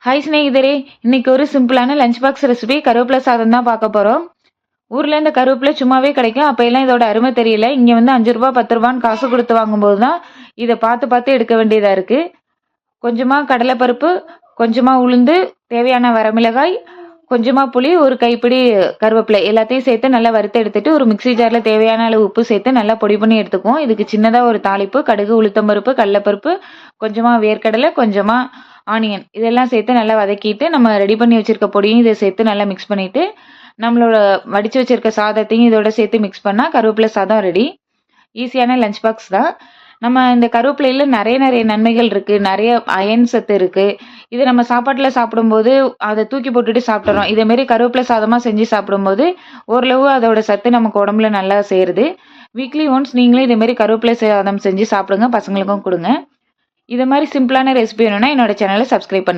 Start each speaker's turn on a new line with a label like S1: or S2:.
S1: Hi ஸ்நேகிதரே, இன்னைக்கு ஒரு சிம்பிளான லஞ்ச் பாக்ஸ் ரெசிபி கருவேப்பிலை சாதம் தான் பார்க்க போகிறோம். ஊரில் இந்த கருவேப்பிலை சும்மாவே கிடைக்கும். அப்போ எல்லாம் இதோட அருமை தெரியல. இங்கே வந்து 5 ரூபா 10 ரூபான்னு காசு கொடுத்து வாங்கும்போது தான் இதை பார்த்து பார்த்து எடுக்க வேண்டியதாக இருக்குது. கொஞ்சமாக கடலைப்பருப்பு, கொஞ்சமாக உளுந்து, தேவையான வரமிளகாய், கொஞ்சமாக புளி, ஒரு கைப்பிடி கருவேப்பிலை எல்லாத்தையும் சேர்த்து நல்லா வறுத்து எடுத்துட்டு ஒரு மிக்ஸி ஜாரில் தேவையான அளவு உப்பு சேர்த்து நல்லா பொடி பண்ணி எடுத்துக்குவோம். இதுக்கு சின்னதாக ஒரு தாளிப்பு, கடுகு, உளுத்தம்பருப்பு, கடலைப்பருப்பு, கொஞ்சமாக வேர்க்கடலை, கொஞ்சமாக ஆனியன் இதெல்லாம் சேர்த்து நல்லா வதக்கிட்டு நம்ம ரெடி பண்ணி வச்சிருக்க பொடியும் இதை சேர்த்து நல்லா மிக்ஸ் பண்ணிட்டு நம்மளோட வடிச்சு வச்சிருக்க சாதத்தையும் இதோட சேர்த்து மிக்ஸ் பண்ணால் கருவேப்பிலை சாதம் ரெடி. ஈஸியான லஞ்ச் பாக்ஸ் தான். நம்ம இந்த கருவேப்பிலையில நிறைய நிறைய நன்மைகள் இருக்கு, நிறைய அயன் சத்து இருக்கு. இது நம்ம சாப்பாட்டில் சாப்பிடும்போது அதை தூக்கி போட்டுட்டு சாப்பிட்றோம். இதே மாதிரி கருவேப்பிலை சாதமாக செஞ்சு சாப்பிடும்போது ஓரளவு அதோட சத்து நமக்கு உடம்புல நல்லா சேருது. வீக்லி ஒன்ஸ் நீங்களும் இதே மாதிரி கருவேப்பிலை சாதம் செஞ்சு சாப்பிடுங்க, பசங்களுக்கும் கொடுங்க. இது மாதிரி சிம்பிளான ரெசிபி வேணும்னா என்னோட சேனலை சப்ஸ்கிரைப் பண்ணுங்க.